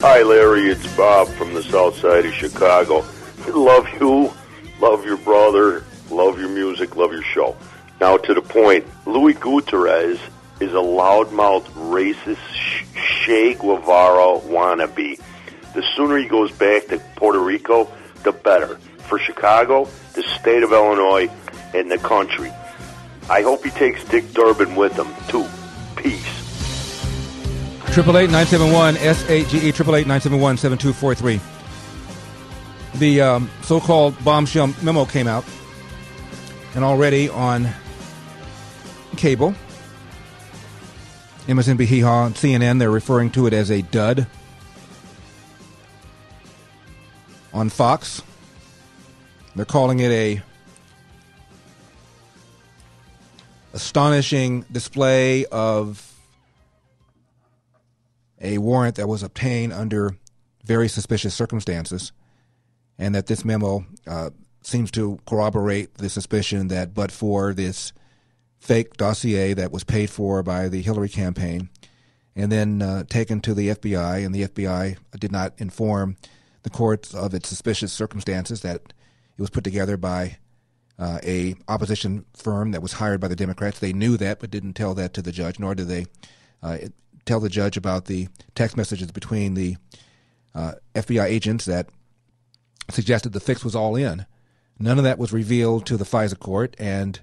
Hi, Larry. It's Bob from the south side of Chicago. I love you, love your brother, love your music, love your show. Now, to the point, Louis Gutierrez is a loudmouth, racist Che Guevara wannabe. The sooner he goes back to Puerto Rico, the better. For Chicago, the state of Illinois, and the country. I hope he takes Dick Durbin with him, too. Peace. 888-971-SAGE, 888-971-7243. The so-called bombshell memo came out, and already on cable, MSNBC, and CNN, they're referring to it as a dud. On Fox, they're calling it a astonishing display of a warrant that was obtained under very suspicious circumstances, and that this memo seems to corroborate the suspicion that but for this fake dossier that was paid for by the Hillary campaign and then taken to the FBI, and the FBI did not inform the courts of its suspicious circumstances, that it was put together by a opposition firm that was hired by the Democrats. They knew that but didn't tell that to the judge, nor did they tell the judge about the text messages between the FBI agents that suggested the fix was all in. None of that was revealed to the FISA court, and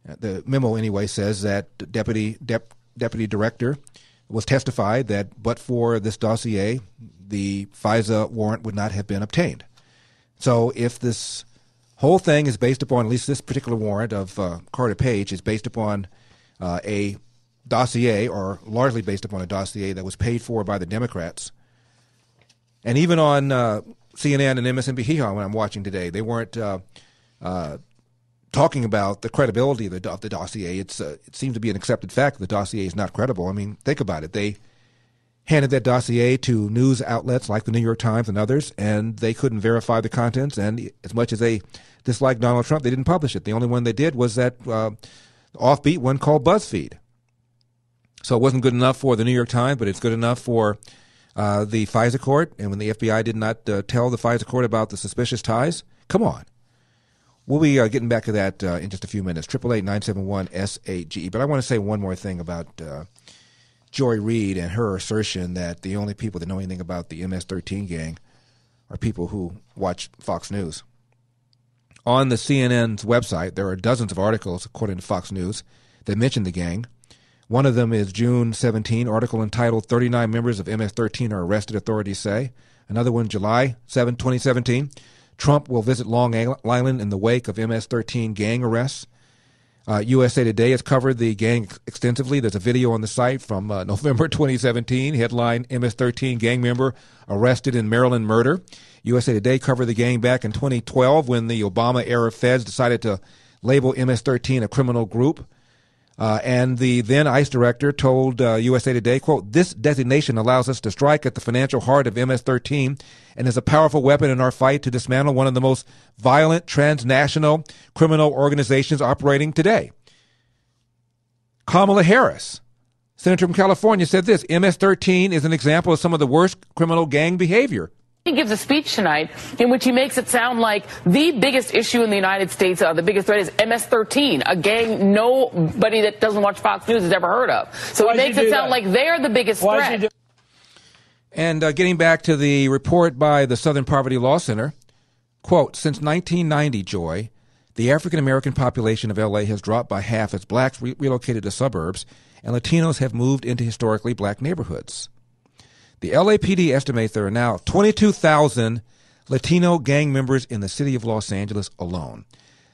the memo anyway says that deputy director was testified that but for this dossier, the FISA warrant would not have been obtained. So if this whole thing is based upon, at least this particular warrant of Carter Page is based upon a dossier, or largely based upon a dossier that was paid for by the Democrats, and even on CNN and MSNBC when I'm watching today, they weren't talking about the credibility of the dossier. It seems to be an accepted fact that the dossier is not credible. I mean, think about it. They handed that dossier to news outlets like the New York Times and others, and they couldn't verify the contents. And as much as they disliked Donald Trump, they didn't publish it. The only one they did was that offbeat one called BuzzFeed. So it wasn't good enough for the New York Times, but it's good enough for the FISA court. And when the FBI did not tell the FISA court about the suspicious ties, come on. We'll be getting back to that in just a few minutes. 888-971-SAGE. But I want to say one more thing about Joy Reid and her assertion that the only people that know anything about the MS-13 gang are people who watch Fox News. On the CNN's website, there are dozens of articles, according to Fox News, that mention the gang. One of them is June 17, article entitled 39 members of MS-13 are arrested, authorities say. Another one, July 7, 2017. Trump will visit Long Island in the wake of MS-13 gang arrests. USA Today has covered the gang extensively. There's a video on the site from November 2017. Headline, MS-13 gang member arrested in Maryland murder. USA Today covered the gang back in 2012 when the Obama-era feds decided to label MS-13 a criminal group. And the then ICE director told USA Today, quote, "This designation allows us to strike at the financial heart of MS-13 and is a powerful weapon in our fight to dismantle one of the most violent transnational criminal organizations operating today." Kamala Harris, Senator from California, said this: MS-13 is an example of some of the worst criminal gang behavior. He gives a speech tonight in which he makes it sound like the biggest issue in the United States, the biggest threat is MS-13, a gang nobody that doesn't watch Fox News has ever heard of. So he makes it sound like they're the biggest threat. And getting back to the report by the Southern Poverty Law Center, quote, "Since 1990, Joy, the African-American population of L.A. has dropped by half as blacks relocated to suburbs and Latinos have moved into historically black neighborhoods. The LAPD estimates there are now 22,000 Latino gang members in the city of Los Angeles alone.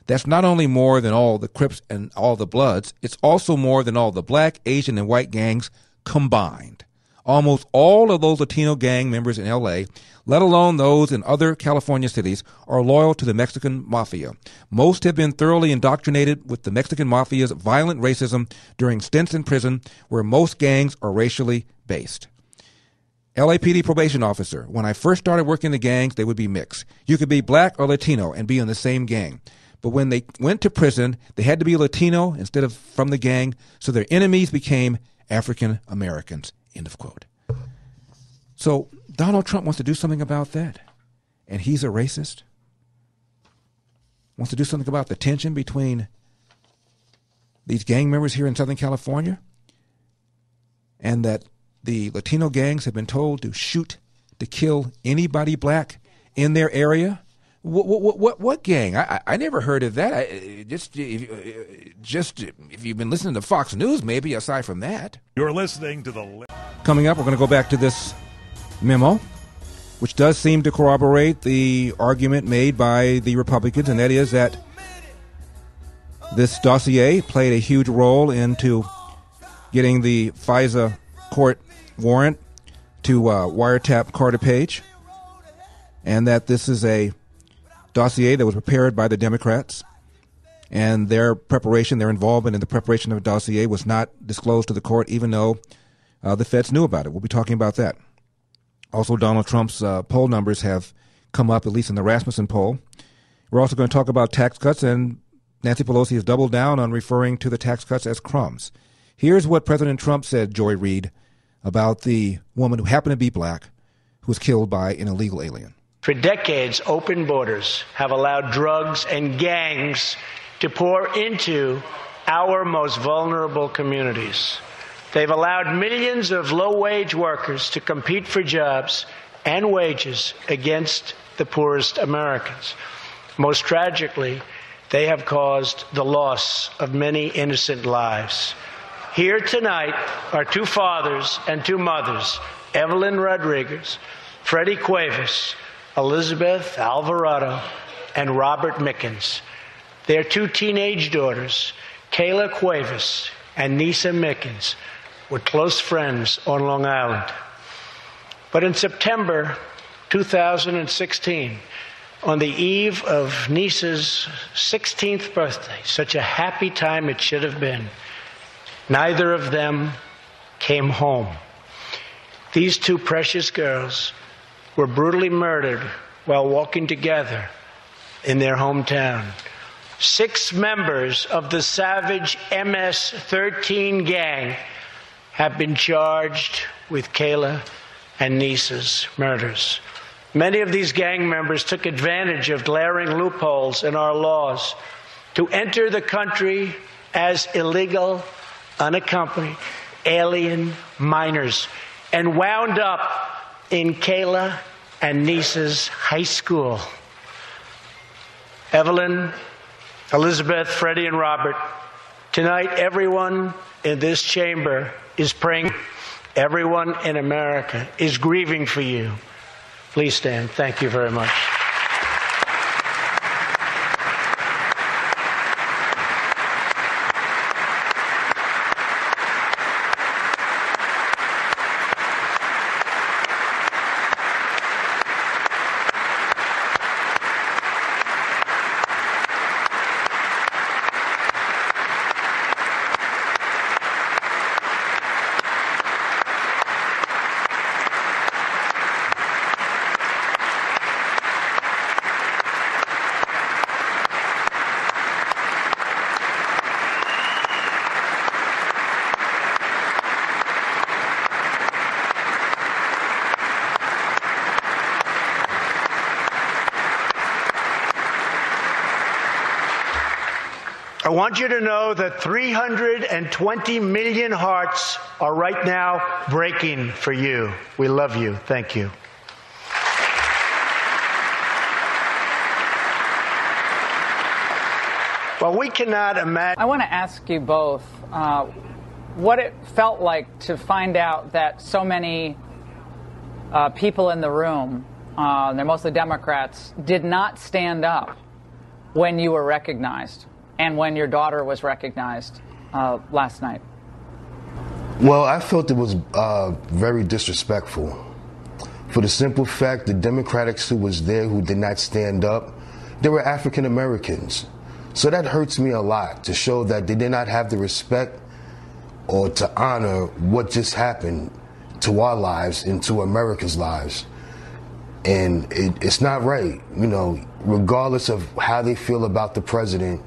That's not only more than all the Crips and all the Bloods, it's also more than all the black, Asian, and white gangs combined. Almost all of those Latino gang members in L.A., let alone those in other California cities, are loyal to the Mexican mafia. Most have been thoroughly indoctrinated with the Mexican mafia's violent racism during stints in prison, where most gangs are racially based. LAPD probation officer, when I first started working the gangs, they would be mixed. You could be black or Latino and be in the same gang. But when they went to prison, they had to be Latino instead of from the gang, so their enemies became African Americans. End of quote. So Donald Trump wants to do something about that, and he's a racist. Wants to do something about the tension between these gang members here in Southern California, and that the Latino gangs have been told to shoot to kill anybody black in their area. What gang? I never heard of that. Just if you've been listening to Fox News, maybe aside from that. You're listening to the. Coming up, we're going to go back to this memo, which does seem to corroborate the argument made by the Republicans, and that is that this dossier played a huge role into getting the FISA court warrant to wiretap Carter Page, and that this is a dossier that was prepared by the Democrats, and their preparation, their involvement in the preparation of a dossier was not disclosed to the court, even though the feds knew about it. We'll be talking about that. Also, Donald Trump's poll numbers have come up, at least in the Rasmussen poll. We're also going to talk about tax cuts, and Nancy Pelosi has doubled down on referring to the tax cuts as crumbs. Here's what President Trump said, Joy Reid, about the woman who happened to be black who was killed by an illegal alien. For decades, open borders have allowed drugs and gangs to pour into our most vulnerable communities. They've allowed millions of low-wage workers to compete for jobs and wages against the poorest Americans. Most tragically, they have caused the loss of many innocent lives. Here tonight are two fathers and two mothers, Evelyn Rodriguez, Freddie Cuevas, Elizabeth Alvarado, and Robert Mickens. Their two teenage daughters, Kayla Cuevas and Nisa Mickens, were close friends on Long Island. But in September 2016, on the eve of Nisa's 16th birthday, such a happy time it should have been, neither of them came home. These two precious girls were brutally murdered while walking together in their hometown. 6 members of the savage MS-13 gang have been charged with Kayla and Nisa's murders. Many of these gang members took advantage of glaring loopholes in our laws to enter the country as illegal, unaccompanied alien minors and wound up in Kayla and Nisa's high school. Evelyn, Elizabeth, Freddie, and Robert, tonight everyone in this chamber is praying. Everyone in America is grieving for you. Please stand. Thank you very much. I want you to know that 320 million hearts are right now breaking for you. We love you. Thank you. Well, we cannot imagine. I want to ask you both what it felt like to find out that so many people in the room, they're mostly Democrats, did not stand up when you were recognized and when your daughter was recognized last night. Well, I felt it was very disrespectful. For the simple fact, the Democrats who was there who did not stand up, they were African Americans. So that hurts me a lot, to show that they did not have the respect or to honor what just happened to our lives and to America's lives. And it's not right. You know, regardless of how they feel about the president,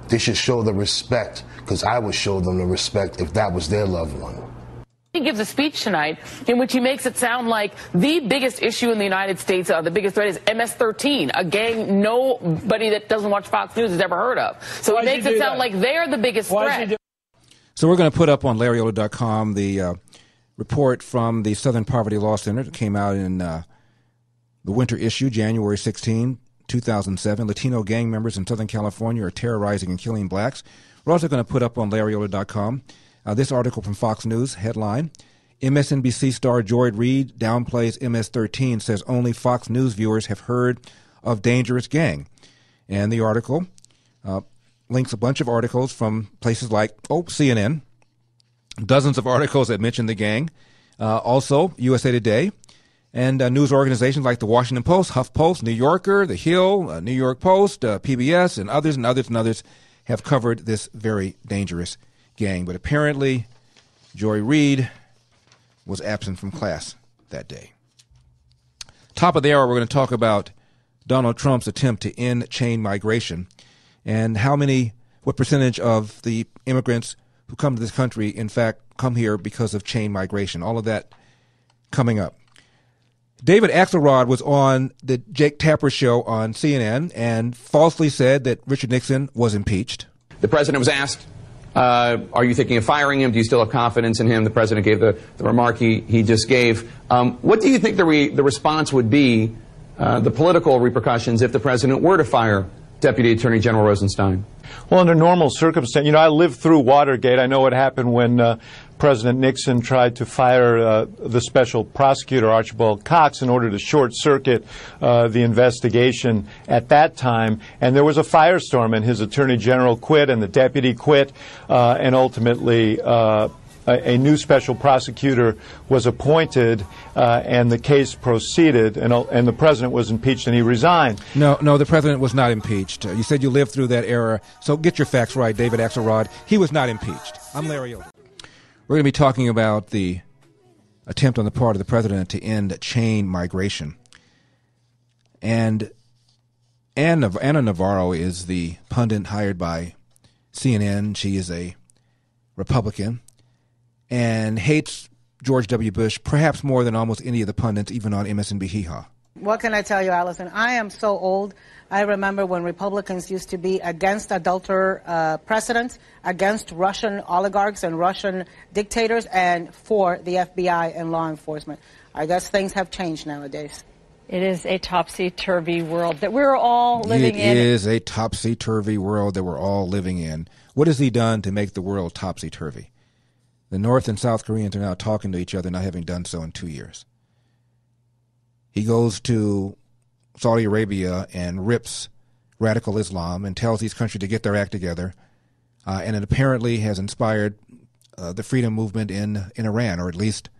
they should show the respect, because I would show them the respect if that was their loved one. He gives a speech tonight in which he makes it sound like the biggest issue in the United States, the biggest threat is MS-13, a gang nobody that doesn't watch Fox News has ever heard of. So he makes it sound like they're the biggest threat. So we're going to put up on LarryOlder.com the report from the Southern Poverty Law Center that came out in the winter issue, January 16, 2007. Latino gang members in Southern California are terrorizing and killing blacks. We're also going to put up on LarryOlder.com this article from Fox News, headline, MSNBC star Reid downplays MS-13, says only Fox News viewers have heard of dangerous gang. And the article links a bunch of articles from places like, CNN, dozens of articles that mention the gang, also USA Today, and news organizations like the Washington Post, HuffPost, New Yorker, The Hill, New York Post, PBS, and others have covered this very dangerous gang. But apparently, Reid was absent from class that day. Top of the hour, we're going to talk about Donald Trump's attempt to end chain migration and what percentage of the immigrants who come to this country, in fact, come here because of chain migration. All of that coming up. David Axelrod was on the Jake Tapper show on CNN and falsely said that Richard Nixon was impeached. The president was asked, are you thinking of firing him? Do you still have confidence in him? The president gave the remark he just gave. What do you think the response would be, the political repercussions, if the president were to fire Deputy Attorney General Rosenstein? Well, under normal circumstances, I lived through Watergate. I know what happened when President Nixon tried to fire the special prosecutor, Archibald Cox, in order to short-circuit the investigation at that time. And there was a firestorm, and his attorney general quit, and the deputy quit, and ultimately a new special prosecutor was appointed, and the case proceeded, and the president was impeached, and he resigned. No, the president was not impeached. You said you lived through that era, so get your facts right, David Axelrod. He was not impeached. I'm Larry Older. We're going to be talking about the attempt on the part of the president to end chain migration. And Anna Navarro is the pundit hired by CNN. She is a Republican and hates George W. Bush perhaps more than almost any of the pundits, even on MSNBC. What can I tell you, Allison? I am so old. I remember when Republicans used to be against adulterer precedents, against Russian oligarchs and Russian dictators, and for the FBI and law enforcement. I guess things have changed nowadays. It is a topsy-turvy world that we're all living in. It is a topsy-turvy world that we're all living in. What has he done to make the world topsy-turvy? The North and South Koreans are now talking to each other, not having done so in 2 years. He goes to Saudi Arabia and rips radical Islam and tells these countries to get their act together. And it apparently has inspired the freedom movement in Iran, or at least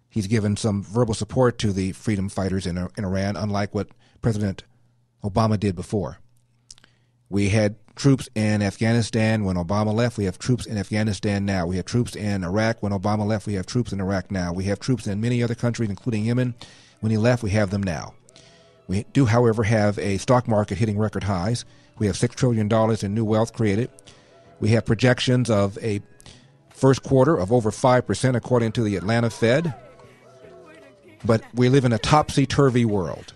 he's given some verbal support to the freedom fighters in Iran, unlike what President Obama did before. We had troops in Afghanistan when Obama left. We have troops in Afghanistan now. We have troops in Iraq when Obama left. We have troops in Iraq now. We have troops in many other countries, including Yemen. When he left, we have them now. We do, however, have a stock market hitting record highs. We have $6 trillion in new wealth created. We have projections of a first quarter of over 5%, according to the Atlanta Fed. But we live in a topsy-turvy world.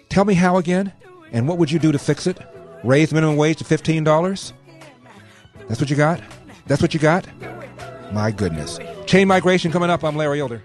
Tell me how again? And what would you do to fix it? Raise minimum wage to $15? That's what you got? That's what you got? My goodness. Chain migration coming up. I'm Larry Older.